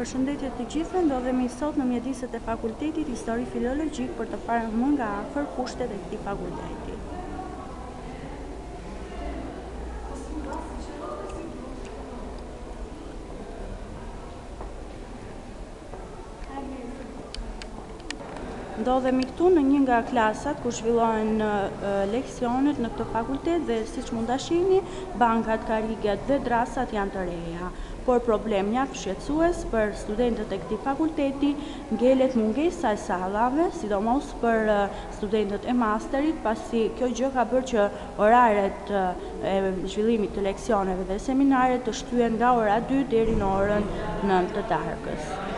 Përshëndetje të gjithëve, ndodhemi sot në mjediset e Fakultetit Histori Filologjik për të parë më nga afër kushtet e këtij fakulteti. Ndodhemi këtu në një nga klasat ku zhvillohen leksionet në këtë fakultet dhe siç mund ta shihni, bankat, kariget dhe drasat janë të reja. Por problem mjaft shqetësues për studentët e këtij fakulteti ngelet mungesa e sallave, sidomos për studentët e masterit, pasi kjo gjë ka bërë që oraret e zhvillimit të leksioneve dhe seminaret të shtyhen nga ora 2 deri në orën 9 të darkës.